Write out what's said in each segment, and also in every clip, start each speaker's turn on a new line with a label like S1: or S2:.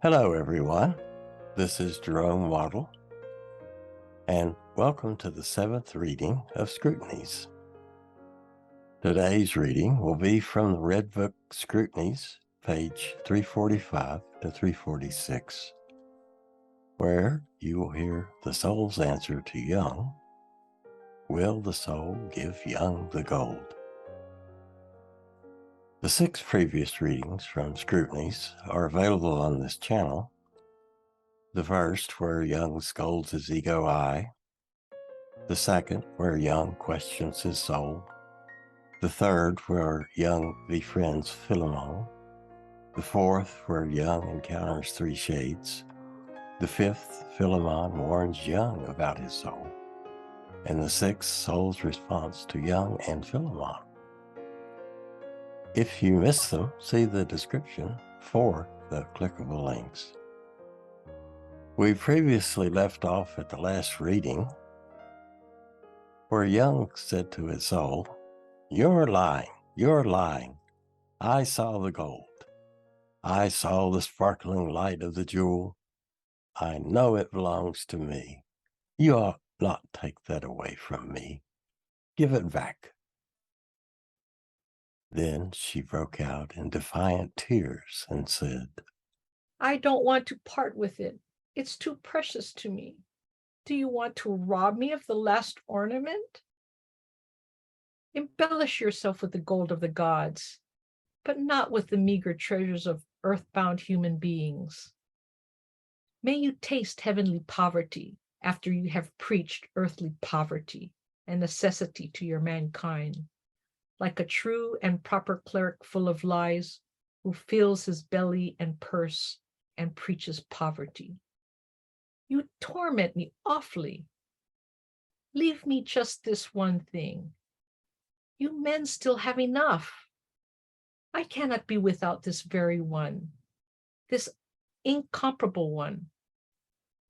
S1: Hello, everyone. This is Jerome Waddle, and welcome to the 7th reading of Scrutinies. Today's reading will be from the Red Book Scrutinies, page 345 to 346, where you will hear the soul's answer to Jung, "Will the soul give Jung the gold?" The 6 previous readings from Scrutinies are available on this channel. The first, where Jung scolds his ego I. The second, where Jung questions his soul. The third, where Jung befriends Philemon. The fourth, where Jung encounters 3 shades. The fifth, Philemon warns Jung about his soul. And the sixth, soul's response to Jung and Philemon. If you missed them, see the description for the clickable links. We previously left off at the last reading, where Jung said to his soul, "You're lying, you're lying. I saw the gold. I saw the sparkling light of the jewel. I know it belongs to me. You ought not take that away from me. Give it back." Then she broke out in defiant tears and said,
S2: "I don't want to part with it. It's too precious to me. Do you want to rob me of the last ornament? Embellish yourself with the gold of the gods, but not with the meager treasures of earthbound human beings. May you taste heavenly poverty after you have preached earthly poverty and necessity to your mankind, like a true and proper cleric full of lies who fills his belly and purse and preaches poverty. You torment me awfully. Leave me just this one thing. You men still have enough. I cannot be without this very one, this incomparable one,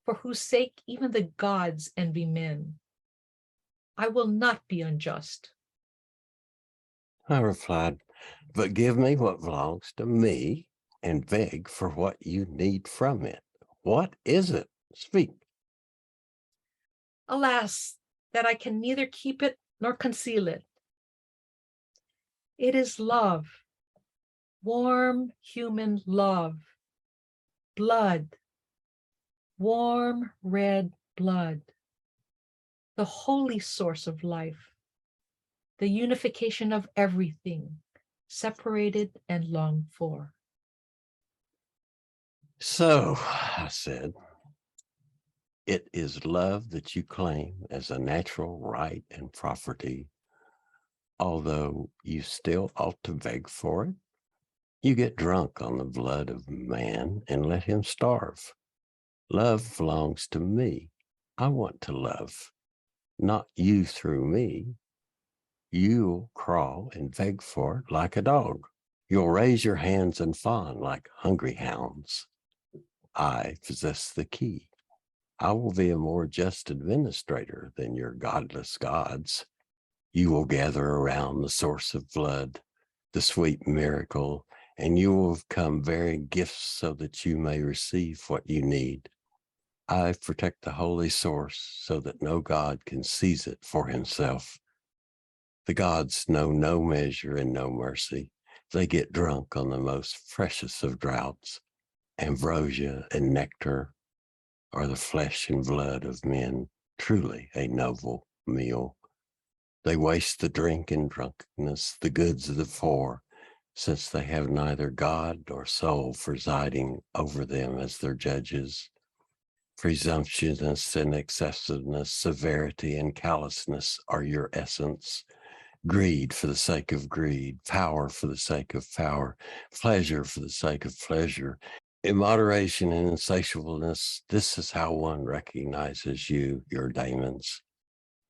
S2: for whose sake even the gods envy men. I will not be unjust."
S1: I replied, "But give me what belongs to me and beg for what you need from it. What is it? Speak."
S2: "Alas, that I can neither keep it nor conceal it. It is love, warm human love, blood, warm red blood, the holy source of life, the unification of everything, separated and longed for."
S1: "So," I said, "it is love that you claim as a natural right and property, although you still ought to beg for it? You get drunk on the blood of man and let him starve. Love belongs to me. I want to love, not you through me. You'll crawl and beg for it like a dog. You'll raise your hands and fawn like hungry hounds. I possess the key. I will be a more just administrator than your godless gods. You will gather around the source of blood, the sweet miracle, and you will come bearing gifts so that you may receive what you need. I protect the holy source so that no god can seize it for himself. The gods know no measure and no mercy. They get drunk on the most precious of draughts. Ambrosia and nectar are the flesh and blood of men, truly a noble meal. They waste the drink in drunkenness, the goods of the poor, since they have neither God nor soul presiding over them as their judges. Presumptuousness and excessiveness, severity and callousness are your essence. Greed for the sake of greed, power for the sake of power, pleasure for the sake of pleasure, immoderation and insatiableness. This is how one recognizes you, your daemons.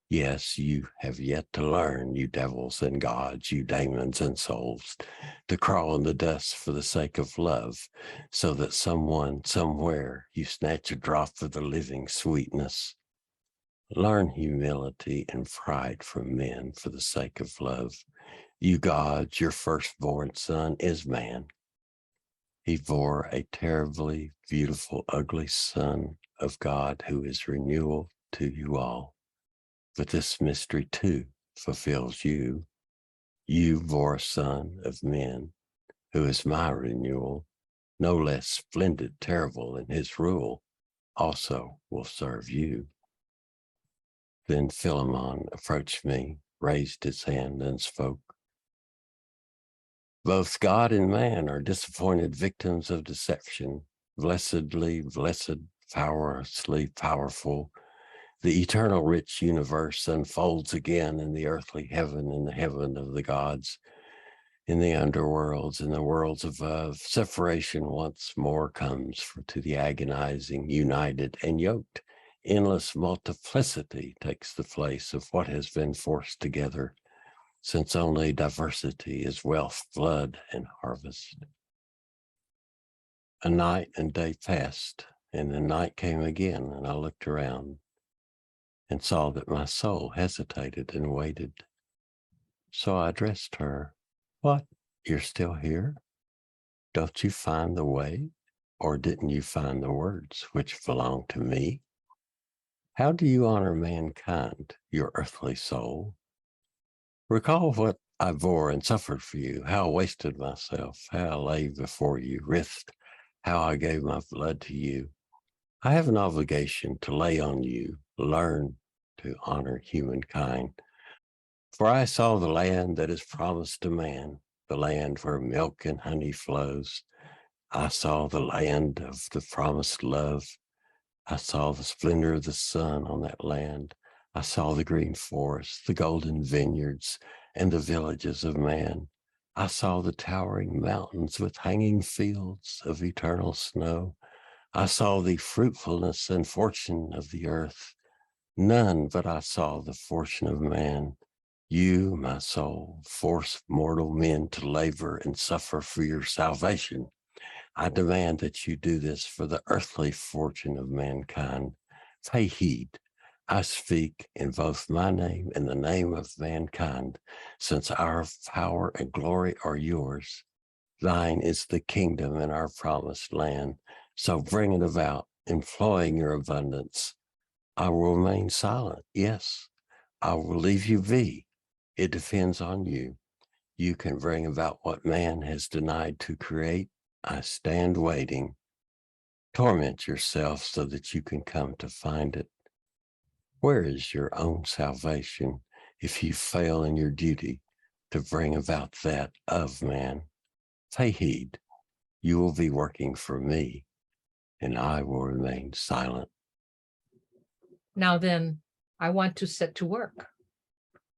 S1: Yes, you have yet to learn, you devils and gods, you daemons and souls, to crawl in the dust for the sake of love, so that someone, somewhere, you snatch a drop of the living sweetness. Learn humility and pride from men for the sake of love. You gods, your firstborn son is man. He bore a terribly beautiful, ugly son of God who is renewal to you all. But this mystery too fulfills you. You bore a son of men who is my renewal, no less splendid, terrible in his rule, also will serve you. Then Philemon approached me, raised his hand, and spoke. Both God and man are disappointed victims of deception, blessedly blessed, powerlessly powerful. The eternal rich universe unfolds again in the earthly heaven, in the heaven of the gods, in the underworlds, in the worlds above. Separation once more comes to the agonizing, united, and yoked. Endless multiplicity takes the place of what has been forced together, since only diversity is wealth, flood, and harvest. A night and day passed, and the night came again, and I looked around and saw that my soul hesitated and waited. So I addressed her. What, you're still here? Don't you find the way? Or didn't you find the words which belong to me? How do you honor mankind, your earthly soul? Recall what I bore and suffered for you, how I wasted myself, how I lay before you, risked, how I gave my blood to you. I have an obligation to lay on you, learn to honor humankind. For I saw the land that is promised to man, the land where milk and honey flows. I saw the land of the promised love. I saw the splendor of the sun on that land. I saw the green forests, the golden vineyards, and the villages of man. I saw the towering mountains with hanging fields of eternal snow. I saw the fruitfulness and fortune of the earth. None but I saw the fortune of man. You, my soul, force mortal men to labor and suffer for your salvation. I demand that you do this for the earthly fortune of mankind. Pay heed. I speak in both my name and the name of mankind, since our power and glory are yours. Thine is the kingdom in our promised land. So bring it about, employing your abundance. I will remain silent. Yes, I will leave you be. It depends on you. You can bring about what man has denied to create. I stand waiting. Torment yourself so that you can come to find it. Where is your own salvation if you fail in your duty to bring about that of man? Pay heed. You will be working for me, and I will remain silent.
S2: Now then, I want to set to work,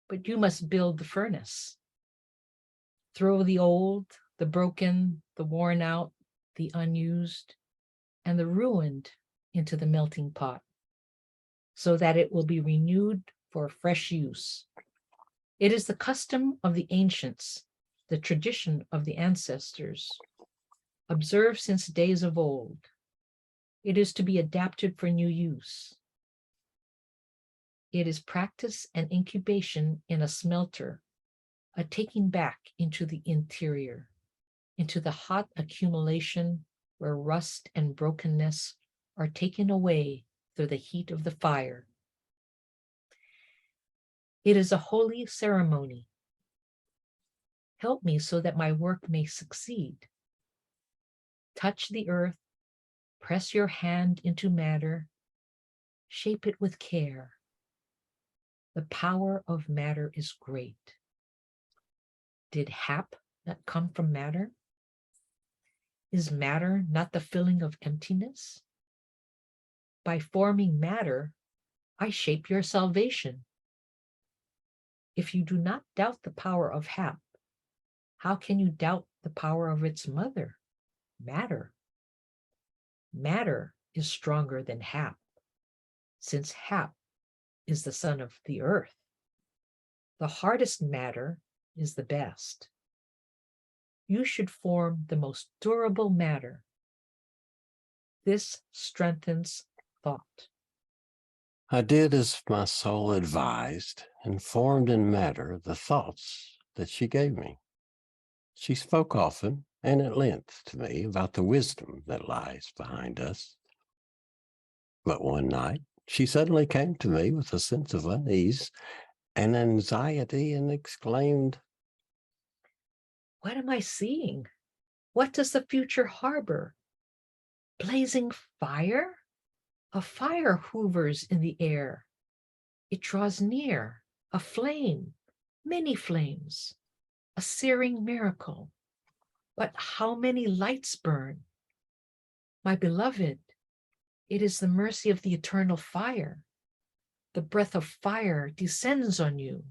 S2: but you must build the furnace. Throw the old, the broken, the worn out, the unused, and the ruined into the melting pot, so that it will be renewed for fresh use. It is the custom of the ancients, the tradition of the ancestors, observed since days of old. It is to be adapted for new use. It is practice and incubation in a smelter, a taking back into the interior, into the hot accumulation where rust and brokenness are taken away through the heat of the fire. It is a holy ceremony. Help me so that my work may succeed. Touch the earth, press your hand into matter, shape it with care. The power of matter is great. Did hap not come from matter? Is matter not the filling of emptiness? By forming matter, I shape your salvation. If you do not doubt the power of hap, how can you doubt the power of its mother, matter? Matter is stronger than hap, since hap is the son of the earth. The hardest matter is the best. You should form the most durable matter. This strengthens thought.
S1: I did as my soul advised and formed in matter the thoughts that she gave me. She spoke often and at length to me about the wisdom that lies behind us. But one night, she suddenly came to me with a sense of unease and anxiety and exclaimed,
S2: "What am I seeing? What does the future harbor? Blazing fire? A fire hovers in the air. It draws near, a flame, many flames, a searing miracle. But how many lights burn? My beloved, it is the mercy of the eternal fire. The breath of fire descends on you."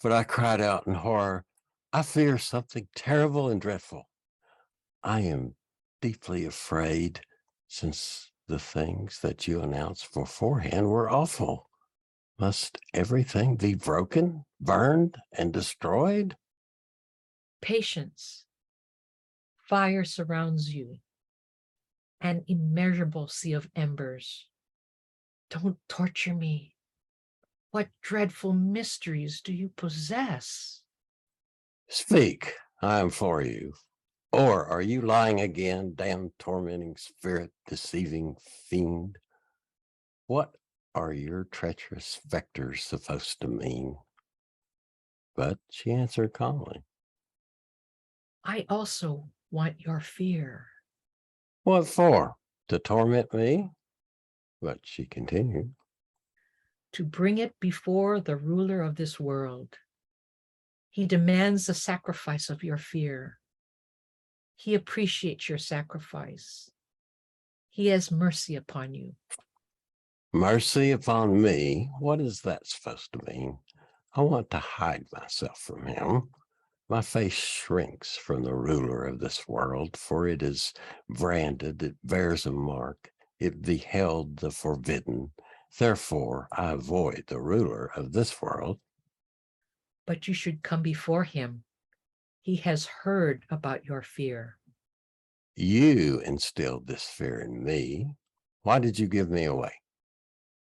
S1: but I cried out in horror, I fear something terrible and dreadful. I am deeply afraid, since the things that you announced beforehand were awful. Must everything be broken, burned, and destroyed?
S2: Patience. Fire surrounds you, an immeasurable sea of embers. Don't torture me. What dreadful mysteries do you possess?
S1: Speak, I implore you. Or are you lying again, damned tormenting spirit, deceiving fiend? What are your treacherous vectors supposed to mean? But she answered calmly,
S2: I also want your fear.
S1: what for? To torment me? But she continued,
S2: To bring it before the ruler of this world. He demands the sacrifice of your fear. He appreciates your sacrifice. He has mercy upon you.
S1: mercy upon me? What is that supposed to mean? I want to hide myself from him. My face shrinks from the ruler of this world, for it is branded, it bears a mark, it beheld the forbidden. Therefore, I avoid the ruler of this world.
S2: But you should come before him. He has heard about your fear.
S1: You instilled this fear in me. Why did you give me away?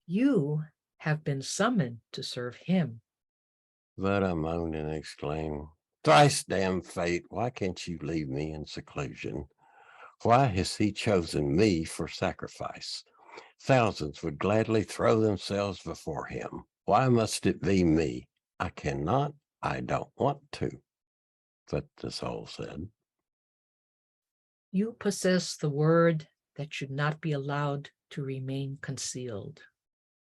S2: You have been summoned to serve him.
S1: But I moaned and exclaimed, thrice damned fate, why can't you leave me in seclusion? Why has he chosen me for sacrifice? Thousands would gladly throw themselves before him. Why must it be me? I cannot, I don't want to. But the soul said,
S2: You possess the word that should not be allowed to remain concealed.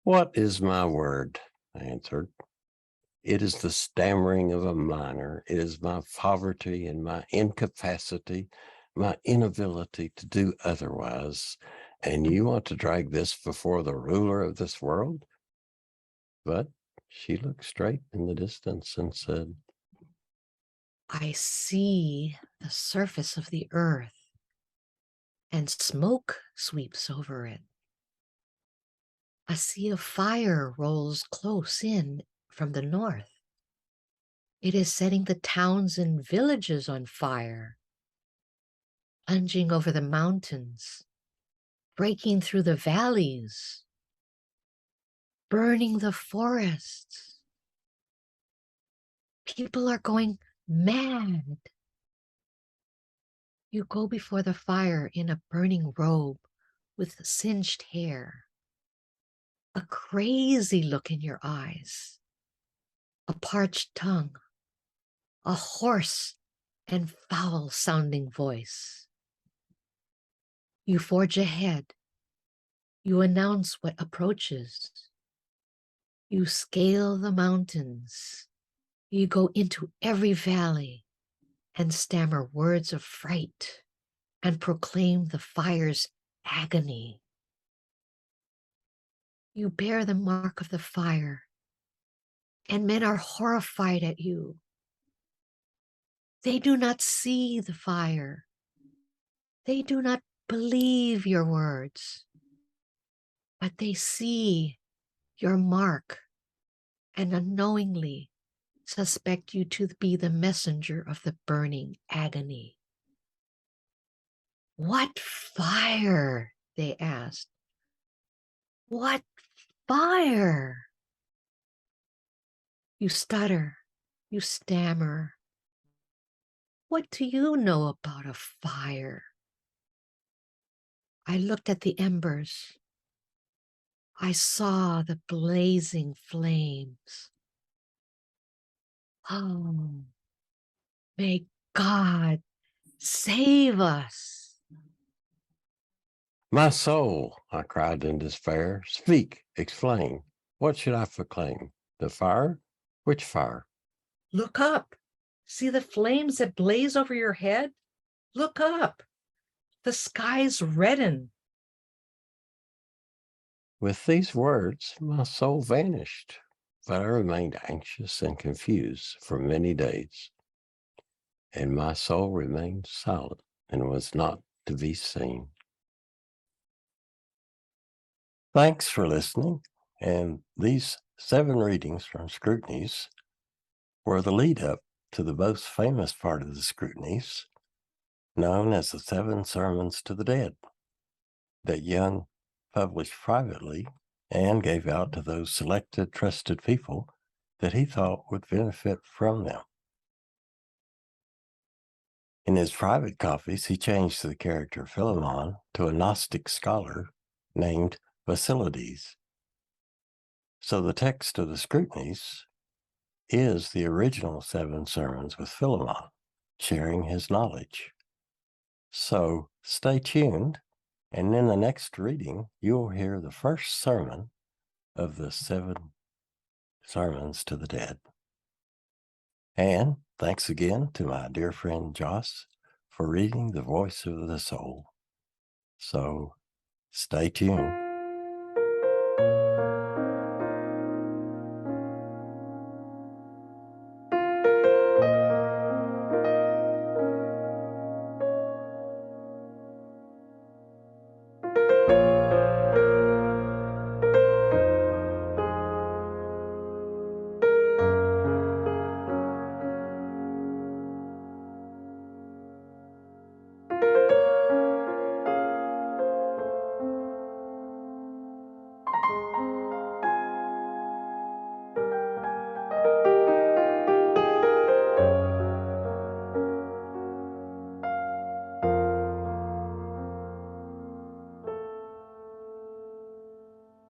S1: what is my word? I answered. It is the stammering of a minor. It is my poverty and my incapacity, my inability to do otherwise. And you want to drag this before the ruler of this world? But she looked straight in the distance and said,
S2: I see the surface of the earth, and smoke sweeps over it. A sea of fire rolls close in from the north. It is setting the towns and villages on fire, plunging over the mountains, breaking through the valleys, burning the forests. People are going mad. You go before the fire in a burning robe with singed hair, a crazy look in your eyes, a parched tongue, a hoarse and foul-sounding voice. You forge ahead. You announce what approaches. You scale the mountains. You go into every valley and stammer words of fright and proclaim the fire's agony. You bear the mark of the fire, and men are horrified at you. They do not see the fire. They do not believe your words, but they see your mark and unknowingly suspect you to be the messenger of the burning agony. What fire? They asked. What fire? You stutter, you stammer. What do you know about a fire? I looked at the embers. I saw the blazing flames. Oh, may God save us.
S1: My soul, I cried in despair. Speak, explain. What should I proclaim? The fire? Which fire?
S2: Look up. See the flames that blaze over your head? Look up. The skies redden.
S1: With these words, my soul vanished, but I remained anxious and confused for many days, and my soul remained silent and was not to be seen. Thanks for listening, and these 7 readings from Scrutinies were the lead up to the most famous part of the Scrutinies, known as the 7 Sermons to the Dead, that Jung published privately and gave out to those selected, trusted people that he thought would benefit from them. In his private copies, he changed the character Philemon to a Gnostic scholar named Basilides. So the text of the Scrutinies is the original 7 sermons with Philemon, sharing his knowledge. So stay tuned, and in the next reading, you'll hear the first sermon of the 7 sermons to the dead. And thanks again to my dear friend Joss for reading the voice of the soul. So stay tuned.